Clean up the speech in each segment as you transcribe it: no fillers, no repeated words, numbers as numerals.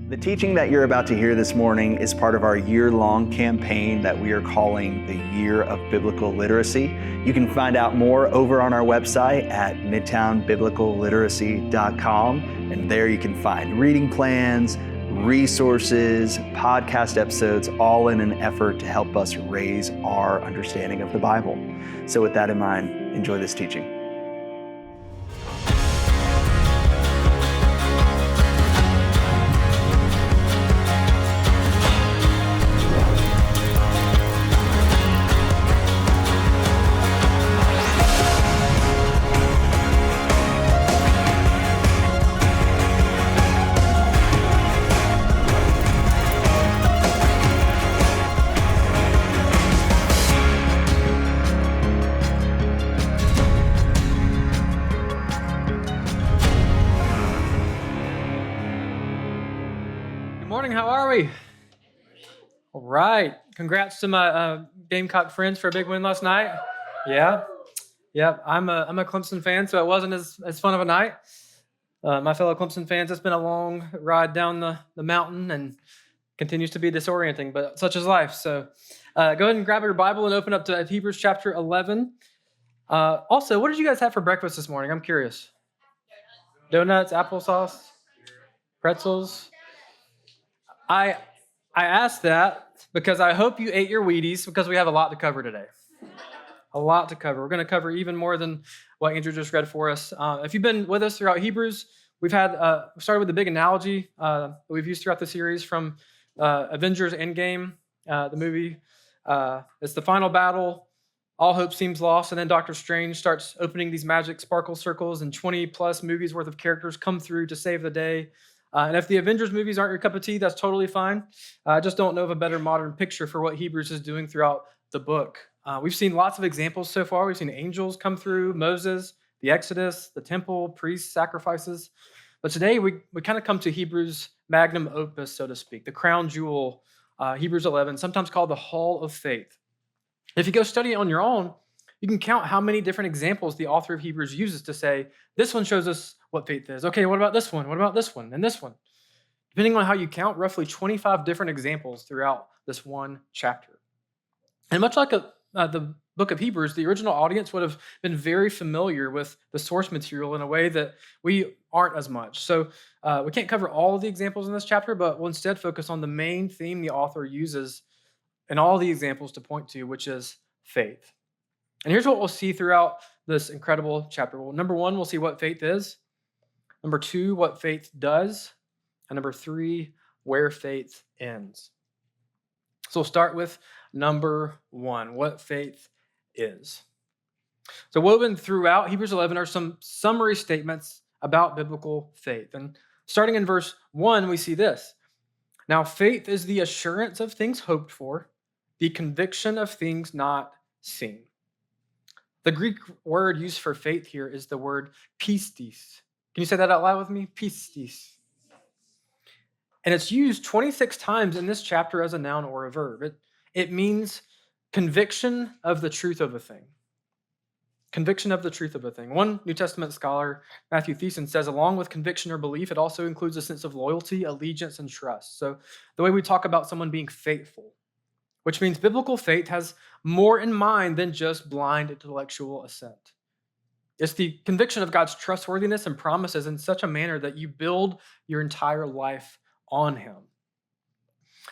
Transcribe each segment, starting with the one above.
The teaching that you're about to hear this morning is part of our year-long campaign that we are calling the Year of Biblical Literacy. You can find out more over on our website at midtownbiblicalliteracy.com, and there you can find reading plans, resources, podcast episodes, all in an effort to help us raise our understanding of the Bible. So with that in mind, enjoy this teaching. All right. Congrats to my Gamecock friends for a big win last night. Yeah. I'm a Clemson fan, so it wasn't as fun of a night. My fellow Clemson fans, it's been a long ride down the mountain and continues to be disorienting, but such is life. So go ahead and grab your Bible and open up to Hebrews chapter 11. Also, what did you guys have for breakfast this morning? I'm curious. Donuts, applesauce, pretzels. I asked that because I hope you ate your Wheaties because we have a lot to cover today. A lot to cover. We're going to cover even more than what Andrew just read for us. If you've been with us throughout Hebrews, we've started with a big analogy that we've used throughout the series from Avengers Endgame, the movie. It's the final battle. All hope seems lost, and then Doctor Strange starts opening these magic sparkle circles, and 20 plus movies worth of characters come through to save the day. And if the Avengers movies aren't your cup of tea, that's totally fine. I just don't know of a better modern picture for what Hebrews is doing throughout the book. We've seen lots of examples so far. We've seen angels come through, Moses, the Exodus, the temple, priests, sacrifices. But today we kind of come to Hebrews' magnum opus, so to speak, the crown jewel, Hebrews 11, sometimes called the Hall of Faith. If you go study it on your own, you can count how many different examples the author of Hebrews uses to say, this one shows us what faith is. Okay, what about this one? What about this one? And this one? Depending on how you count, roughly 25 different examples throughout this one chapter. And much like the book of Hebrews, the original audience would have been very familiar with the source material in a way that we aren't as much. So we can't cover all of the examples in this chapter, but we'll instead focus on the main theme the author uses in all the examples to point to, which is faith. And here's what we'll see throughout this incredible chapter. Well, number one, we'll see what faith is. Number two, what faith does. And number three, where faith ends. So we'll start with number one, what faith is. So woven throughout Hebrews 11 are some summary statements about biblical faith. And starting in verse 1, we see this. Now, faith is the assurance of things hoped for, the conviction of things not seen. The Greek word used for faith here is the word pistis. Can you say that out loud with me? Pistis. And it's used 26 times in this chapter as a noun or a verb. It means conviction of the truth of a thing. Conviction of the truth of a thing. One New Testament scholar, Matthew Thiessen, says along with conviction or belief, it also includes a sense of loyalty, allegiance, and trust. So the way we talk about someone being faithful, which means biblical faith has more in mind than just blind intellectual assent. It's the conviction of God's trustworthiness and promises in such a manner that you build your entire life on him.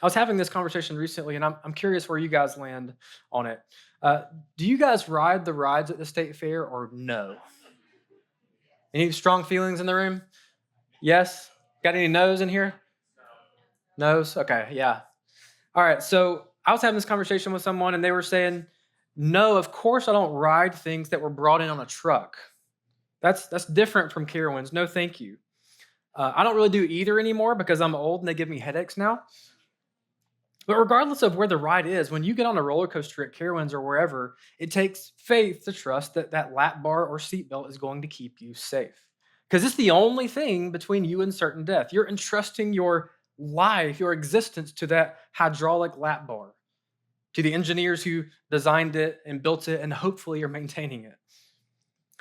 I was having this conversation recently, and I'm curious where you guys land on it. Do you guys ride the rides at the state fair or no? Any strong feelings in the room? Yes? Got any no's in here? No's? Okay, yeah. All right, so I was having this conversation with someone, and they were saying, no, of course I don't ride things that were brought in on a truck. That's different from Carowinds. No, thank you. I don't really do either anymore because I'm old and they give me headaches now. But regardless of where the ride is, when you get on a roller coaster at Carowinds or wherever, it takes faith to trust that that lap bar or seatbelt is going to keep you safe. Because it's the only thing between you and certain death. You're entrusting your life, your existence to that hydraulic lap bar, to the engineers who designed it and built it and hopefully are maintaining it.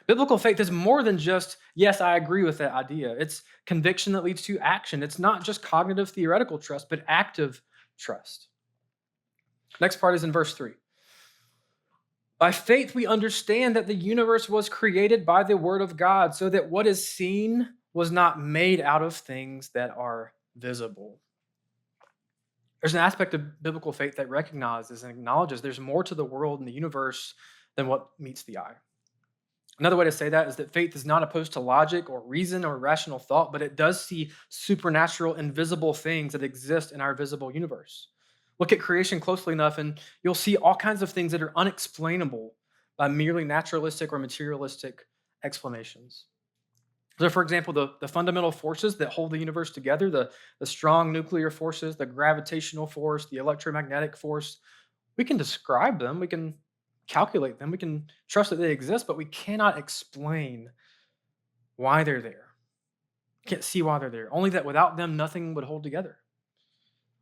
Biblical faith is more than just, yes, I agree with that idea. It's conviction that leads to action. It's not just cognitive theoretical trust, but active trust. Next part is in verse 3. By faith, we understand that the universe was created by the word of God, so that what is seen was not made out of things that are visible. There's an aspect of biblical faith that recognizes and acknowledges there's more to the world and the universe than what meets the eye. Another way to say that is that faith is not opposed to logic or reason or rational thought, but it does see supernatural, invisible things that exist in our visible universe. Look at creation closely enough, and you'll see all kinds of things that are unexplainable by merely naturalistic or materialistic explanations. So, for example, the fundamental forces that hold the universe together, the strong nuclear forces, the gravitational force, the electromagnetic force, we can describe them, we can calculate them, we can trust that they exist, but we cannot explain why they're there. Can't see why they're there. Only that without them, nothing would hold together.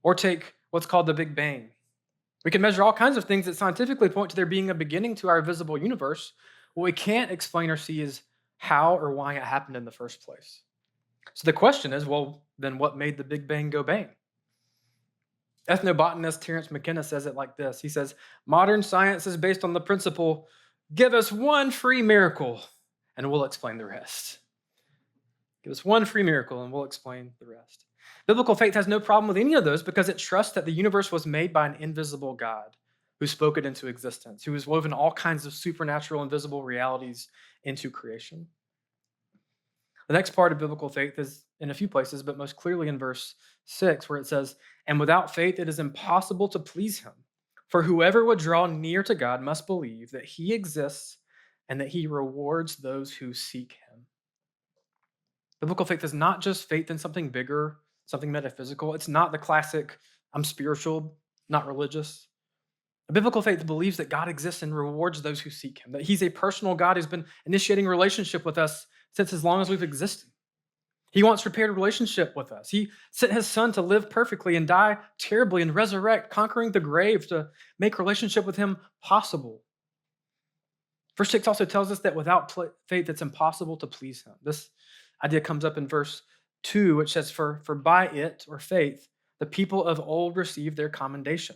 Or take what's called the Big Bang. We can measure all kinds of things that scientifically point to there being a beginning to our visible universe. What we can't explain or see is how or why it happened in the first place. So the question is, well, then what made the Big Bang go bang? Ethnobotanist Terence McKenna says it like this. He says, modern science is based on the principle, give us one free miracle and we'll explain the rest. Give us one free miracle and we'll explain the rest. Biblical faith has no problem with any of those because it trusts that the universe was made by an invisible God who spoke it into existence, who has woven all kinds of supernatural and visible realities into creation. The next part of biblical faith is in a few places, but most clearly in verse 6, where it says, and without faith it is impossible to please him. For whoever would draw near to God must believe that he exists and that he rewards those who seek him. Biblical faith is not just faith in something bigger, something metaphysical. It's not the classic, I'm spiritual, not religious. A biblical faith believes that God exists and rewards those who seek him, that he's a personal God who's been initiating relationship with us since as long as we've existed. He wants repaired relationship with us. He sent his son to live perfectly and die terribly and resurrect, conquering the grave to make relationship with him possible. Verse 6 also tells us that without faith, it's impossible to please him. This idea comes up in verse 2, which says, for by it, or faith, the people of old received their commendation.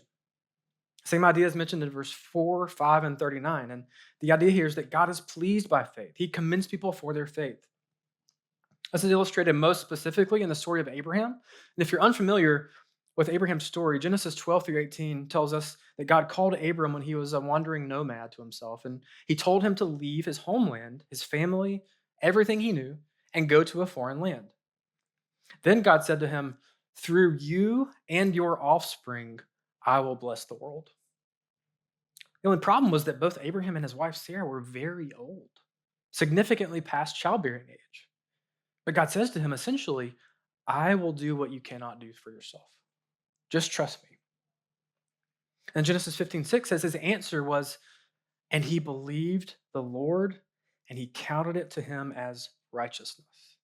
Same idea is mentioned in verse 4, 5, and 39. And the idea here is that God is pleased by faith. He commends people for their faith. This is illustrated most specifically in the story of Abraham. And if you're unfamiliar with Abraham's story, Genesis 12 through 18 tells us that God called Abram when he was a wandering nomad to himself. And he told him to leave his homeland, his family, everything he knew, and go to a foreign land. Then God said to him, through you and your offspring, I will bless the world. The only problem was that both Abraham and his wife Sarah were very old, significantly past childbearing age. But God says to him, essentially, I will do what you cannot do for yourself. Just trust me. And Genesis 15:6 says his answer was, and he believed the Lord, and he counted it to him as righteousness.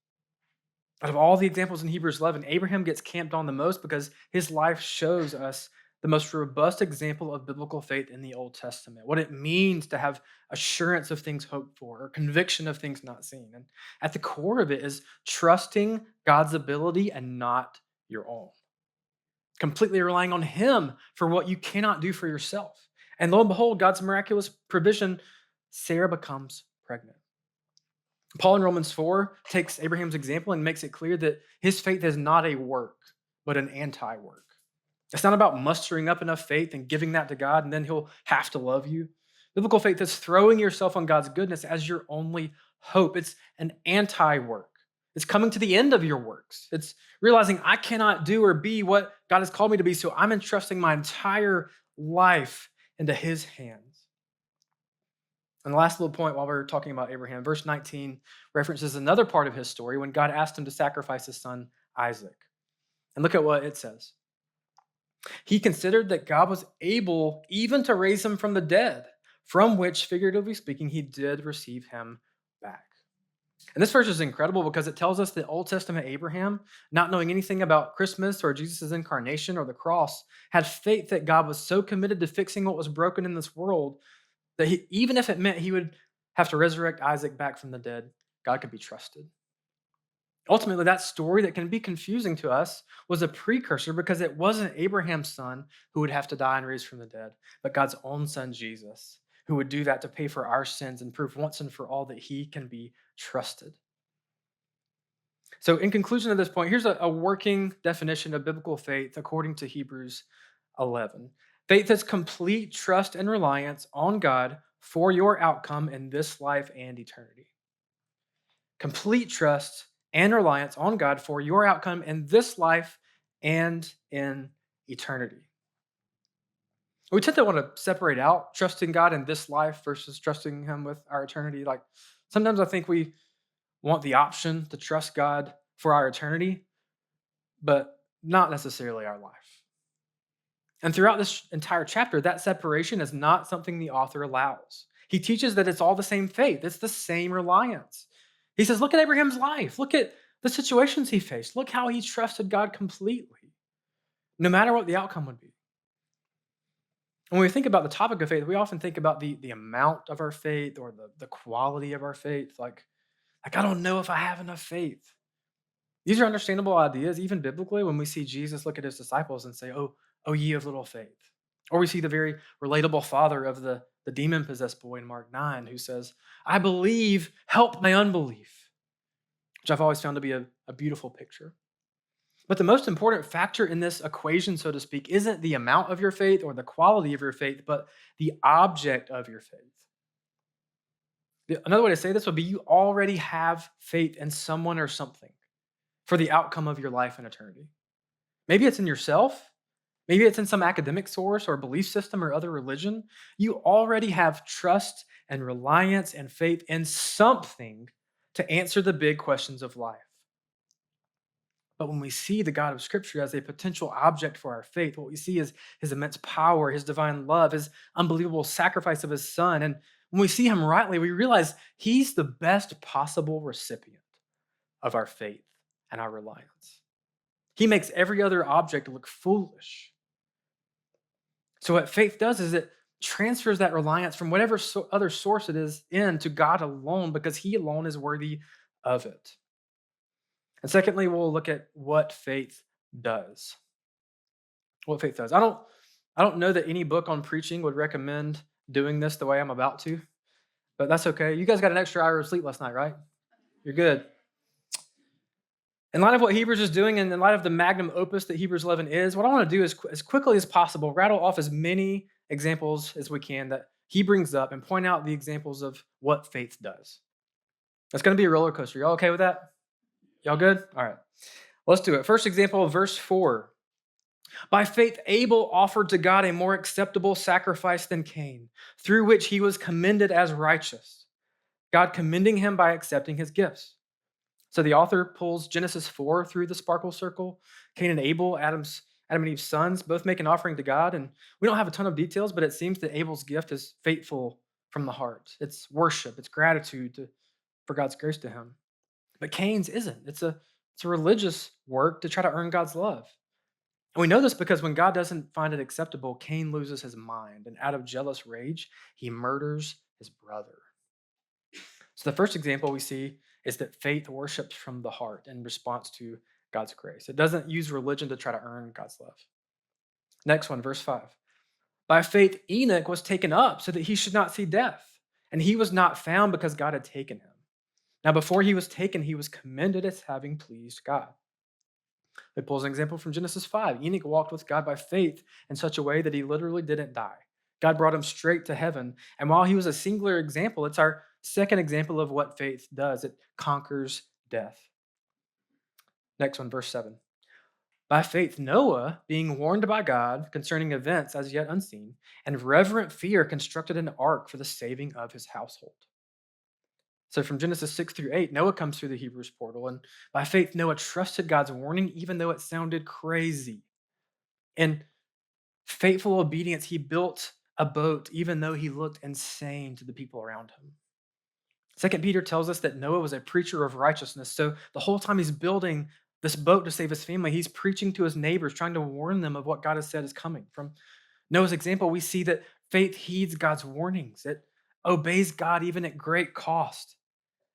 Out of all the examples in Hebrews 11, Abraham gets camped on the most because his life shows us the most robust example of biblical faith in the Old Testament, what it means to have assurance of things hoped for or conviction of things not seen. And at the core of it is trusting God's ability and not your own. Completely relying on him for what you cannot do for yourself. And lo and behold, God's miraculous provision, Sarah becomes pregnant. Paul in Romans 4 takes Abraham's example and makes it clear that his faith is not a work, but an anti-work. It's not about mustering up enough faith and giving that to God and then he'll have to love you. Biblical faith is throwing yourself on God's goodness as your only hope. It's an anti-work. It's coming to the end of your works. It's realizing I cannot do or be what God has called me to be, so I'm entrusting my entire life into his hands. And the last little point while we're talking about Abraham, verse 19 references another part of his story when God asked him to sacrifice his son Isaac. And look at what it says. He considered that God was able even to raise him from the dead, from which, figuratively speaking, he did receive him back. And this verse is incredible because it tells us that Old Testament Abraham, not knowing anything about Christmas or Jesus' incarnation or the cross, had faith that God was so committed to fixing what was broken in this world that even if it meant he would have to resurrect Isaac back from the dead, God could be trusted. Ultimately, that story that can be confusing to us was a precursor because it wasn't Abraham's son who would have to die and raise from the dead, but God's own son, Jesus, who would do that to pay for our sins and prove once and for all that he can be trusted. So, in conclusion of this point, here's a working definition of biblical faith according to Hebrews 11. Faith is complete trust and reliance on God for your outcome in this life and eternity. Complete trust and reliance on God for your outcome in this life and in eternity. We tend to want to separate out trusting God in this life versus trusting Him with our eternity. Like sometimes I think we want the option to trust God for our eternity, but not necessarily our life. And throughout this entire chapter, that separation is not something the author allows. He teaches that it's all the same faith, it's the same reliance. He says, look at Abraham's life. Look at the situations he faced. Look how he trusted God completely, no matter what the outcome would be. When we think about the topic of faith, we often think about the amount of our faith or the quality of our faith. Like, I don't know if I have enough faith. These are understandable ideas, even biblically, when we see Jesus look at his disciples and say, oh, ye of little faith. Or we see the very relatable father of the demon-possessed boy in Mark 9 who says, I believe, help my unbelief, which I've always found to be a beautiful picture. But the most important factor in this equation, so to speak, isn't the amount of your faith or the quality of your faith, but the object of your faith. Another way to say this would be you already have faith in someone or something for the outcome of your life and eternity. Maybe it's in yourself. Maybe it's in some academic source or belief system or other religion. You already have trust and reliance and faith in something to answer the big questions of life. But when we see the God of Scripture as a potential object for our faith, what we see is his immense power, his divine love, his unbelievable sacrifice of his son. And when we see him rightly, we realize he's the best possible recipient of our faith and our reliance. He makes every other object look foolish. So what faith does is it transfers that reliance from whatever other source it is in to God alone because he alone is worthy of it. And secondly, we'll look at what faith does. What faith does. I don't know that any book on preaching would recommend doing this the way I'm about to, but that's okay. You guys got an extra hour of sleep last night, right? You're good. In light of what Hebrews is doing and in light of the magnum opus that Hebrews 11 is, what I want to do is, as quickly as possible, rattle off as many examples as we can that he brings up and point out the examples of what faith does. It's going to be a roller coaster. Y'all okay with that? Y'all good? All right. Let's do it. First example, verse 4. By faith, Abel offered to God a more acceptable sacrifice than Cain, through which he was commended as righteous, God commending him by accepting his gifts. So the author pulls Genesis 4 through the sparkle circle. Cain and Abel, Adam and Eve's sons, both make an offering to God. And we don't have a ton of details, but it seems that Abel's gift is faithful from the heart. It's worship, it's gratitude for God's grace to him. But Cain's isn't. It's a religious work to try to earn God's love. And we know this because when God doesn't find it acceptable, Cain loses his mind. And out of jealous rage, he murders his brother. So the first example we see is that faith worships from the heart in response to God's grace. It doesn't use religion to try to earn God's love. Next one, verse 5. By faith, Enoch was taken up so that he should not see death, and he was not found because God had taken him. Now, before he was taken, he was commended as having pleased God. It pulls an example from Genesis 5. Enoch walked with God by faith in such a way that he literally didn't die. God brought him straight to heaven. And while he was a singular example, it's our second example of what faith does. It conquers death. Next one, verse 7. By faith, Noah, being warned by God concerning events as yet unseen, and reverent fear constructed an ark for the saving of his household. So from Genesis 6 through 8, Noah comes through the Hebrews portal, and by faith, Noah trusted God's warning, even though it sounded crazy. In faithful obedience, he built a boat, even though he looked insane to the people around him. 2 Peter tells us that Noah was a preacher of righteousness. So the whole time he's building this boat to save his family, he's preaching to his neighbors, trying to warn them of what God has said is coming. From Noah's example, we see that faith heeds God's warnings. It obeys God even at great cost.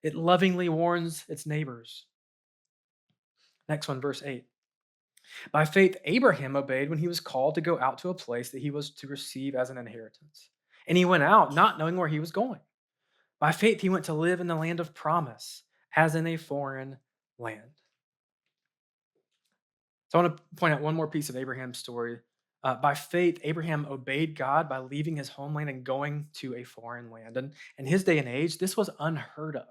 It lovingly warns its neighbors. Next one, verse 8. By faith, Abraham obeyed when he was called to go out to a place that he was to receive as an inheritance. And he went out not knowing where he was going. By faith, he went to live in the land of promise, as in a foreign land. So I want to point out one more piece of Abraham's story. By faith, Abraham obeyed God by leaving his homeland and going to a foreign land. And in his day and age, this was unheard of.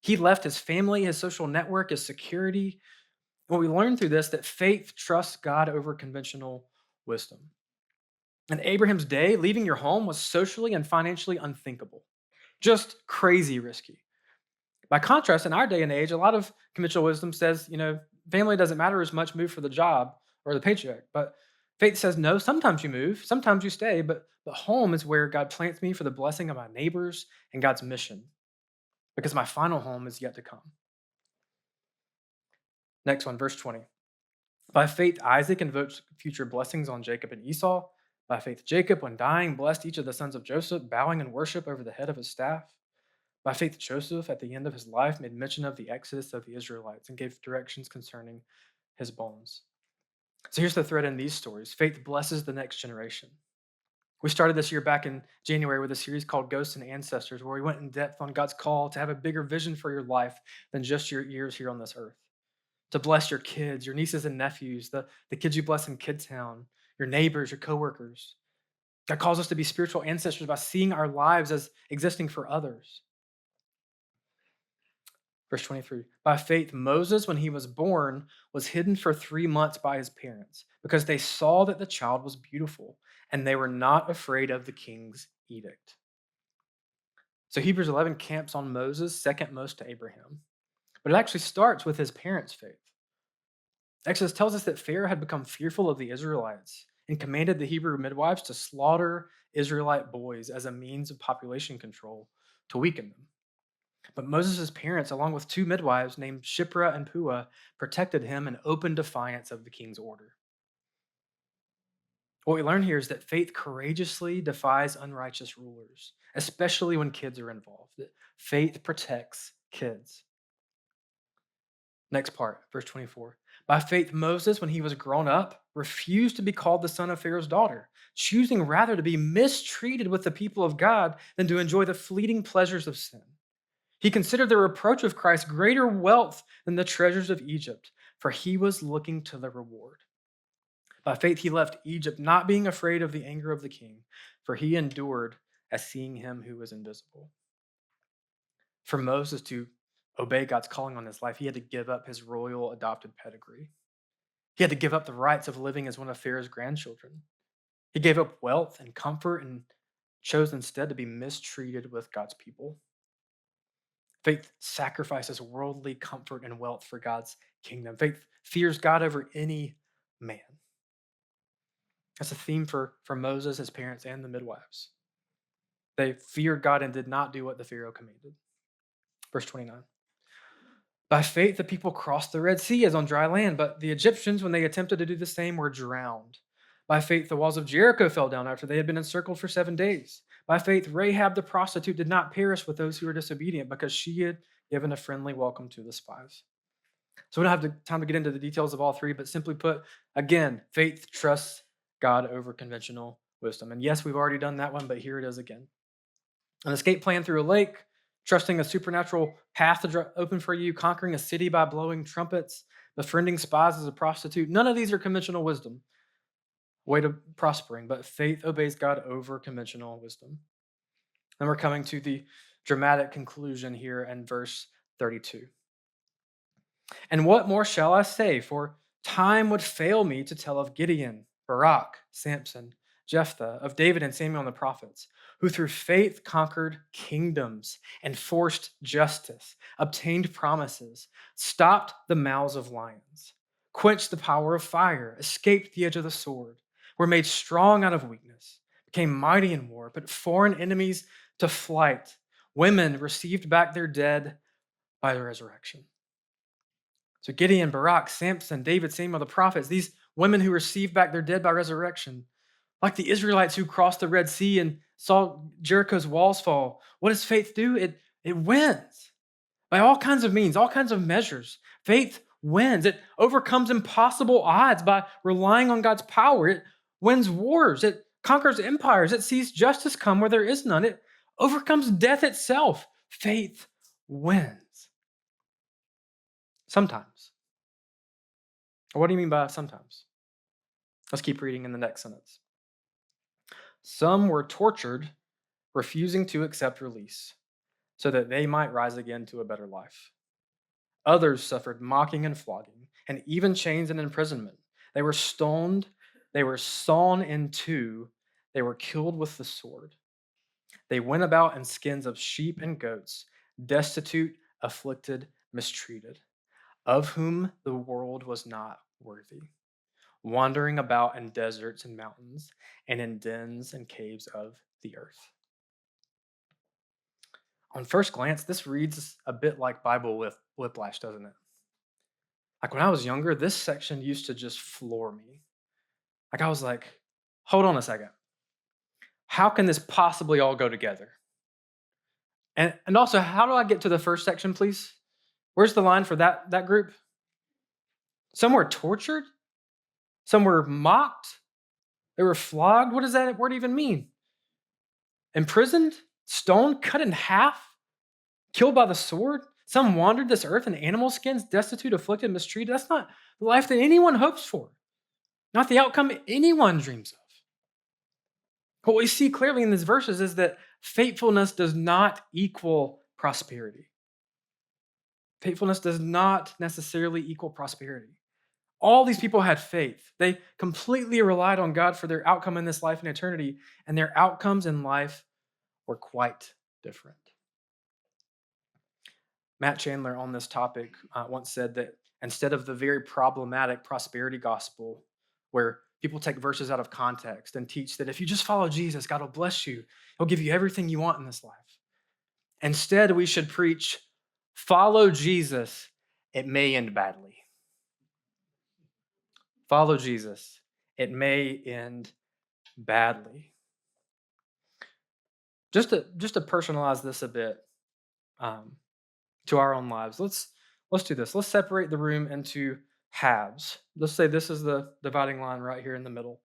He left his family, his social network, his security. What we learn through this, that faith trusts God over conventional wisdom. In Abraham's day, leaving your home was socially and financially unthinkable, just crazy risky. By contrast, in our day and age, a lot of conventional wisdom says, family doesn't matter as much, move for the job or the paycheck. But faith says, no, sometimes you move, sometimes you stay, but home is where God plants me for the blessing of my neighbors and God's mission, because my final home is yet to come. Next one, verse 20. By faith, Isaac invoked future blessings on Jacob and Esau. By faith, Jacob, when dying, blessed each of the sons of Joseph, bowing in worship over the head of his staff. By faith, Joseph, at the end of his life, made mention of the exodus of the Israelites and gave directions concerning his bones. So here's the thread in these stories. Faith blesses the next generation. We started this year back in January with a series called Ghosts and Ancestors, where we went in depth on God's call to have a bigger vision for your life than just your years here on this earth. To bless your kids, your nieces and nephews, the kids you bless in Kidtown, your neighbors, your coworkers. God calls us to be spiritual ancestors by seeing our lives as existing for others. Verse 23, by faith, Moses, when he was born, was hidden for 3 months by his parents because they saw that the child was beautiful and they were not afraid of the king's edict. So Hebrews 11 camps on Moses, second most to Abraham. But it actually starts with his parents' faith. Exodus tells us that Pharaoh had become fearful of the Israelites and commanded the Hebrew midwives to slaughter Israelite boys as a means of population control to weaken them. But Moses' parents, along with 2 midwives named Shiphrah and Puah, protected him in open defiance of the king's order. What we learn here is that faith courageously defies unrighteous rulers, especially when kids are involved. That faith protects kids. Next part, verse 24. By faith, Moses, when he was grown up, refused to be called the son of Pharaoh's daughter, choosing rather to be mistreated with the people of God than to enjoy the fleeting pleasures of sin. He considered the reproach of Christ greater wealth than the treasures of Egypt, for he was looking to the reward. By faith, he left Egypt, not being afraid of the anger of the king, for he endured as seeing him who was invisible. For Moses to obey God's calling on his life, he had to give up his royal adopted pedigree. He had to give up the rights of living as one of Pharaoh's grandchildren. He gave up wealth and comfort and chose instead to be mistreated with God's people. Faith sacrifices worldly comfort and wealth for God's kingdom. Faith fears God over any man. That's a theme for Moses, his parents, and the midwives. They feared God and did not do what the Pharaoh commanded. Verse 29. By faith, the people crossed the Red Sea as on dry land, but the Egyptians, when they attempted to do the same, were drowned. By faith, the walls of Jericho fell down after they had been encircled for 7 days. By faith, Rahab the prostitute did not perish with those who were disobedient because she had given a friendly welcome to the spies. So we don't have the time to get into the details of all 3, but simply put, again, faith trusts God over conventional wisdom. And yes, we've already done that one, but here it is again. An escape plan through a lake, trusting a supernatural path to open for you, conquering a city by blowing trumpets, befriending spies as a prostitute. None of these are conventional wisdom, way to prospering, but faith obeys God over conventional wisdom. And we're coming to the dramatic conclusion here in verse 32. And what more shall I say? For time would fail me to tell of Gideon, Barak, Samson, Jephthah, of David and Samuel and the prophets, who through faith conquered kingdoms, enforced justice, obtained promises, stopped the mouths of lions, quenched the power of fire, escaped the edge of the sword, were made strong out of weakness, became mighty in war, put foreign enemies to flight. Women received back their dead by the resurrection. So Gideon, Barak, Samson, David, Samuel, the prophets, these women who received back their dead by resurrection, Like the Israelites who crossed the Red Sea and saw Jericho's walls fall. What does faith do? It wins by all kinds of means, all kinds of measures. Faith wins. It overcomes impossible odds by relying on God's power. It wins wars. It conquers empires. It sees justice come where there is none. It overcomes death itself. Faith wins. Sometimes. What do you mean by sometimes? Let's keep reading in the next sentence. Some were tortured, refusing to accept release, so that they might rise again to a better life. Others suffered mocking and flogging, and even chains and imprisonment. They were stoned, they were sawn in two, they were killed with the sword. They went about in skins of sheep and goats, destitute, afflicted, mistreated, of whom the world was not worthy, wandering about in deserts and mountains, and in dens and caves of the earth. On first glance, this reads a bit like Bible whiplash, doesn't it? Like when I was younger, this section used to just floor me. Like I was like, hold on a second. How can this possibly all go together? And also, how do I get to the first section, please? Where's the line for that group? Some were tortured. Some were mocked. They were flogged. What does that word even mean? Imprisoned, stoned, cut in half, killed by the sword. Some wandered this earth in animal skins, destitute, afflicted, mistreated. That's not the life that anyone hopes for, not the outcome anyone dreams of. What we see clearly in these verses is that faithfulness does not equal prosperity. Faithfulness does not necessarily equal prosperity. All these people had faith. They completely relied on God for their outcome in this life and eternity, and their outcomes in life were quite different. Matt Chandler on this topic once said that instead of the very problematic prosperity gospel, where people take verses out of context and teach that if you just follow Jesus, God will bless you. He'll give you everything you want in this life. Instead, we should preach, follow Jesus, it may end badly. Follow Jesus, it may end badly. Just to personalize this a bit to our own lives, let's do this. Let's separate the room into halves. Let's say this is the dividing line right here in the middle.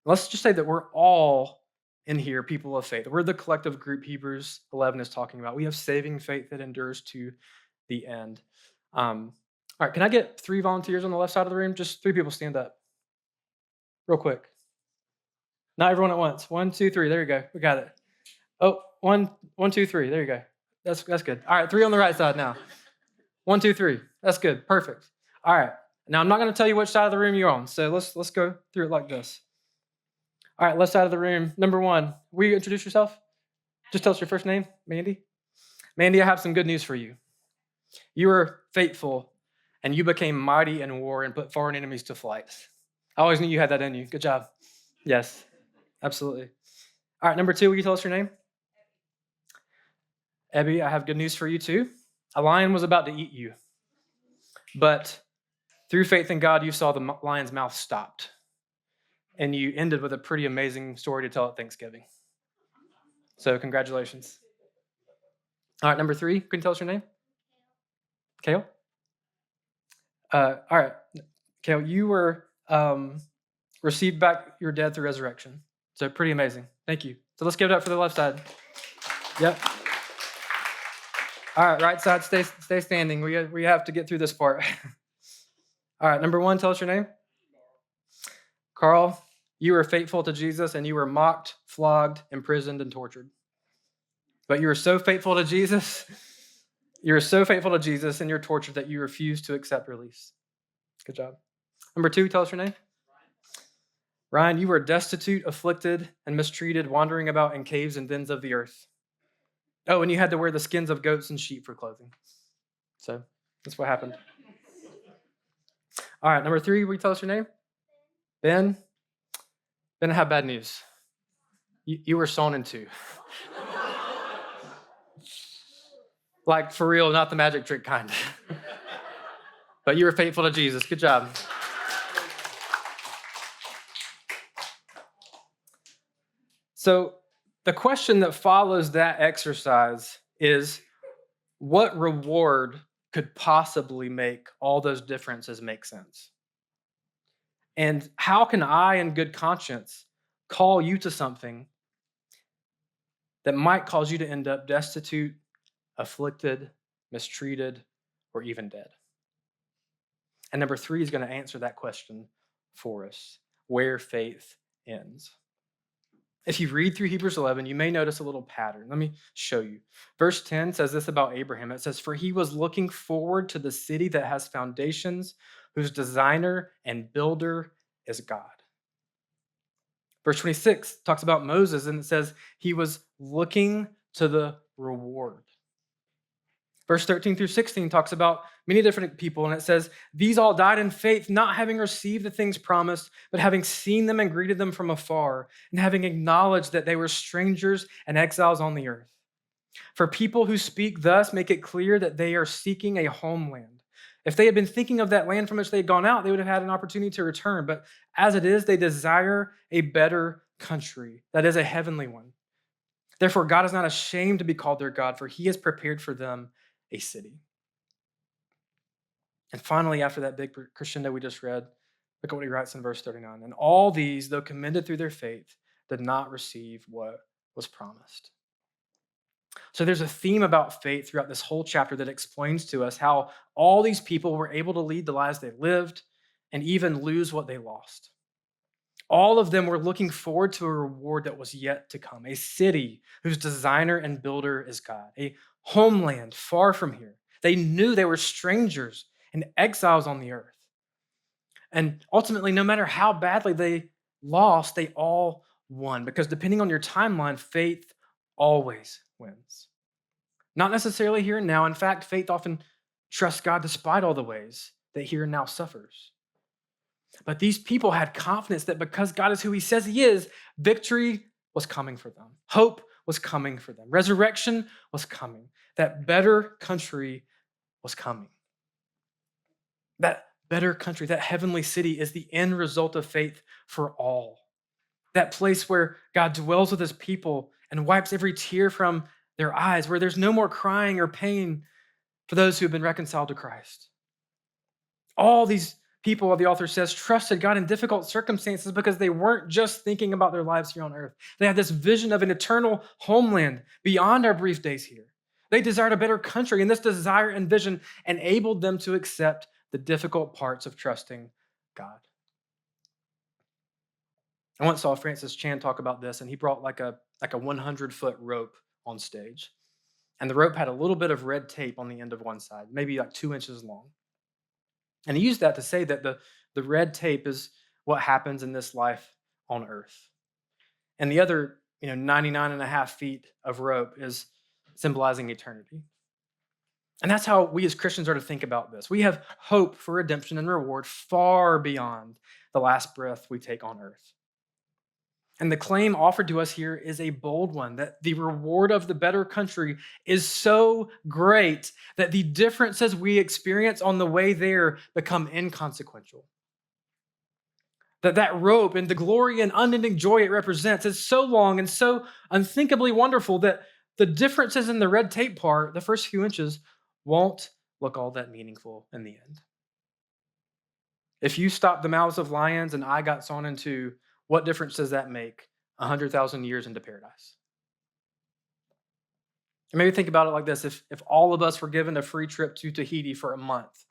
Let's just say that we're all in here people of faith. We're the collective group Hebrews 11 is talking about. We have saving faith that endures to the end. All right, can I get 3 volunteers on the left side of the room? Just 3 people stand up. Real quick. Not everyone at once. 1, 2, 3. There you go. We got it. Oh, 1, 2, 3. There you go. That's good. All right, 3 on the right side now. 1, 2, 3. That's good. Perfect. All right. Now I'm not going to tell you which side of the room you're on. So let's go through it like this. All right, left side of the room. Number 1. Will you introduce yourself? Just tell us your first name, Mandy. Mandy, I have some good news for you. You were faithful, and you became mighty in war and put foreign enemies to flight. I always knew you had that in you. Good job. Yes, absolutely. All right, number 2, will you tell us your name? Ebby, I have good news for you too. A lion was about to eat you, but through faith in God, you saw the lion's mouth stopped, and you ended with a pretty amazing story to tell at Thanksgiving. So congratulations. All right, number 3, can you tell us your name? Kale? All right, Kale, you were received back your dead through resurrection. So pretty amazing. Thank you. So let's give it up for the left side. Yep. All right, right side, stay standing. We have to get through this part. All right, number 1, tell us your name. Carl, you were faithful to Jesus, and you were mocked, flogged, imprisoned, and tortured. But you were so faithful to Jesus. You were so faithful to Jesus in your torture that you refused to accept release. Good job. Number 2, tell us your name. Ryan, you were destitute, afflicted, and mistreated, wandering about in caves and dens of the earth. Oh, and you had to wear the skins of goats and sheep for clothing. So that's what happened. All right, number 3, will you tell us your name? Ben. Ben, I have bad news. You were sawn in 2. Like, for real, not the magic trick kind. But you were faithful to Jesus. Good job. So the question that follows that exercise is, what reward could possibly make all those differences make sense? And how can I, in good conscience, call you to something that might cause you to end up destitute, afflicted, mistreated, or even dead? And number three is going to answer that question for us: where faith ends. If you read through Hebrews 11, you may notice a little pattern. Let me show you. Verse 10 says this about Abraham. It says, "For he was looking forward to the city that has foundations, whose designer and builder is God." Verse 26 talks about Moses, and it says he was looking to the reward. Verse 13 through 16 talks about many different people, and it says, "These all died in faith, not having received the things promised, but having seen them and greeted them from afar, and having acknowledged that they were strangers and exiles on the earth. For people who speak thus make it clear that they are seeking a homeland. If they had been thinking of that land from which they had gone out, they would have had an opportunity to return. But as it is, they desire a better country, that is, a heavenly one. Therefore, God is not ashamed to be called their God, for he has prepared for them a city." And finally, after that big crescendo we just read, look at what he writes in verse 39. "And all these, though commended through their faith, did not receive what was promised." So there's a theme about faith throughout this whole chapter that explains to us how all these people were able to lead the lives they lived and even lose what they lost. All of them were looking forward to a reward that was yet to come, a city whose designer and builder is God, a homeland far from here. They knew they were strangers and exiles on the earth. And ultimately, no matter how badly they lost, they all won, because depending on your timeline, faith always wins. Not necessarily here and now. In fact, faith often trusts God despite all the ways that here and now suffers. But these people had confidence that because God is who he says he is, victory was coming for them. Hope was coming for them. Resurrection was coming. That better country was coming. That better country, that heavenly city, is the end result of faith for all. That place where God dwells with his people and wipes every tear from their eyes, where there's no more crying or pain for those who have been reconciled to Christ. All these people, the author says, trusted God in difficult circumstances because they weren't just thinking about their lives here on earth. They had this vision of an eternal homeland beyond our brief days here. They desired a better country, and this desire and vision enabled them to accept the difficult parts of trusting God. I once saw Francis Chan talk about this, and he brought like a 100-foot rope on stage. And the rope had a little bit of red tape on the end of one side, maybe like 2 inches long. And he used that to say that the red tape is what happens in this life on earth. And the other, 99 and a half feet of rope is symbolizing eternity. And that's how we as Christians are to think about this. We have hope for redemption and reward far beyond the last breath we take on earth. And the claim offered to us here is a bold one, that the reward of the better country is so great that the differences we experience on the way there become inconsequential. That rope and the glory and unending joy it represents is so long and so unthinkably wonderful that the differences in the red tape part, the first few inches, won't look all that meaningful in the end. If you stop the mouths of lions and I got sawn in two, what difference does that make 100,000 years into paradise? And maybe think about it like this. If all of us were given a free trip to Tahiti for a month,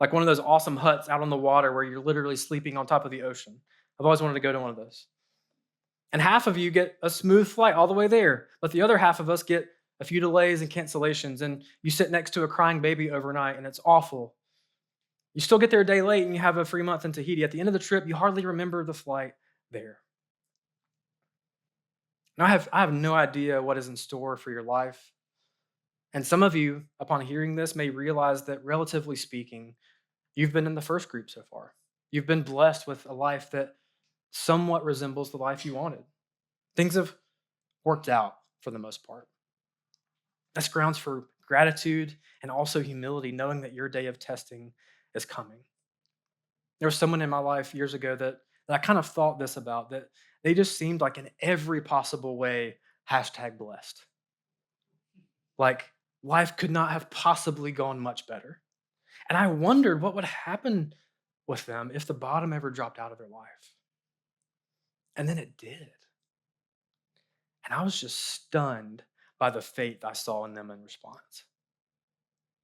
like one of those awesome huts out on the water where you're literally sleeping on top of the ocean. I've always wanted to go to one of those. And half of you get a smooth flight all the way there, but the other half of us get a few delays and cancellations, and you sit next to a crying baby overnight, and it's awful. You still get there a day late, and you have a free month in Tahiti. At the end of the trip, you hardly remember the flight there. Now, I have no idea what is in store for your life. And some of you, upon hearing this, may realize that, relatively speaking, you've been in the first group so far. You've been blessed with a life that somewhat resembles the life you wanted. Things have worked out for the most part. That's grounds for gratitude and also humility, knowing that your day of testing is coming. There was someone in my life years ago that that I kind of thought this about, that they just seemed like in every possible way, #blessed. Like life could not have possibly gone much better. And I wondered what would happen with them if the bottom ever dropped out of their life. And then it did. And I was just stunned by the faith I saw in them in response.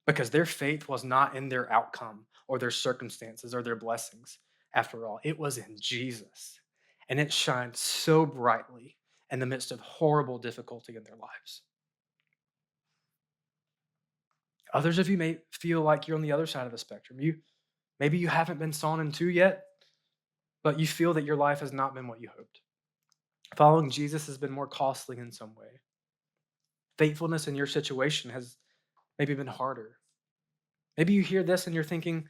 Because their faith was not in their outcome or their circumstances or their blessings. After all, it was in Jesus. And it shined so brightly in the midst of horrible difficulty in their lives. Others of you may feel like you're on the other side of the spectrum. Maybe you haven't been sawn in two yet, but you feel that your life has not been what you hoped. Following Jesus has been more costly in some way. Faithfulness in your situation has maybe been harder. Maybe you hear this and you're thinking,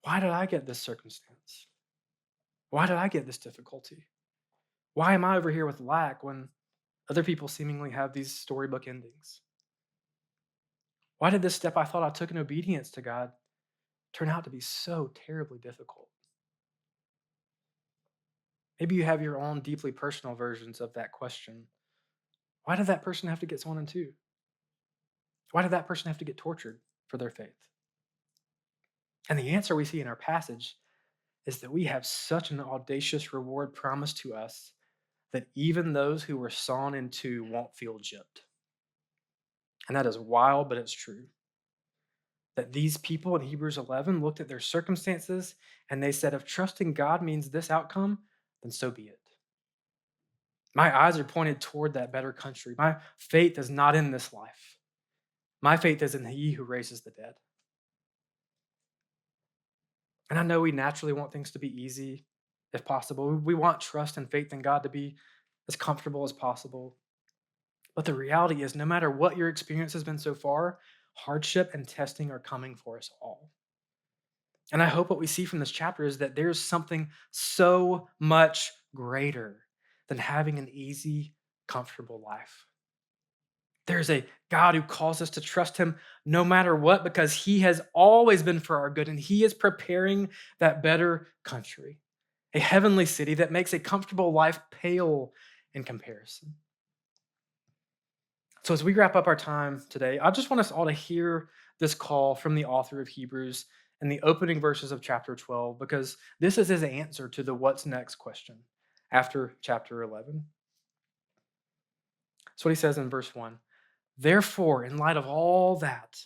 why did I get this circumstance? Why did I get this difficulty? Why am I over here with lack when other people seemingly have these storybook endings? Why did this step I thought I took in obedience to God turn out to be so terribly difficult? Maybe you have your own deeply personal versions of that question. Why did that person have to get sawn in two? Why did that person have to get tortured for their faith? And the answer we see in our passage is that we have such an audacious reward promised to us that even those who were sawn in two won't feel gypped. And that is wild, but it's true. That these people in Hebrews 11 looked at their circumstances and they said, if trusting God means this outcome, then so be it. My eyes are pointed toward that better country. My faith is not in this life. My faith is in He who raises the dead. And I know we naturally want things to be easy, if possible. We want trust and faith in God to be as comfortable as possible. But the reality is, no matter what your experience has been so far, hardship and testing are coming for us all. And I hope what we see from this chapter is that there's something so much greater than having an easy, comfortable life. There's a God who calls us to trust Him no matter what, because He has always been for our good, and He is preparing that better country, a heavenly city that makes a comfortable life pale in comparison. So as we wrap up our time today, I just want us all to hear this call from the author of Hebrews in the opening verses of chapter 12, because this is his answer to the what's next question after chapter 11. That's what he says in verse 1. Therefore, in light of all that,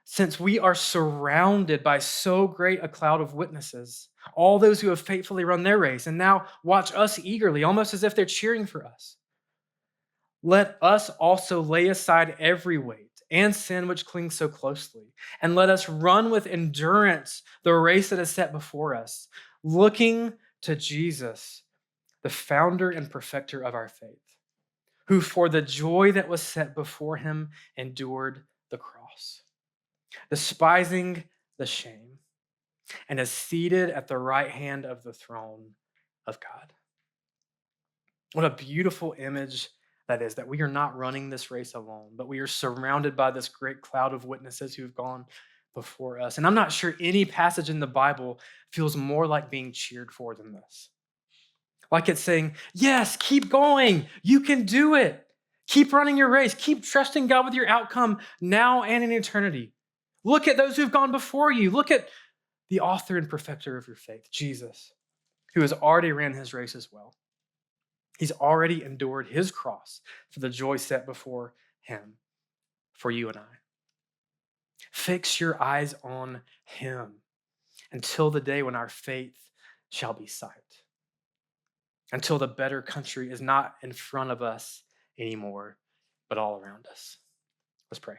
since we are surrounded by so great a cloud of witnesses, all those who have faithfully run their race and now watch us eagerly, almost as if they're cheering for us, let us also lay aside every weight and sin which clings so closely, and let us run with endurance the race that is set before us, looking to Jesus, the founder and perfecter of our faith, who for the joy that was set before him endured the cross, despising the shame, and is seated at the right hand of the throne of God. What a beautiful image that is, that we are not running this race alone, but we are surrounded by this great cloud of witnesses who have gone before us. And I'm not sure any passage in the Bible feels more like being cheered for than this. Like it's saying, yes, keep going. You can do it. Keep running your race. Keep trusting God with your outcome now and in eternity. Look at those who've gone before you. Look at the author and perfecter of your faith, Jesus, who has already ran his race as well. He's already endured his cross for the joy set before him, for you and I. Fix your eyes on him until the day when our faith shall be sight, until the better country is not in front of us anymore, but all around us. Let's pray.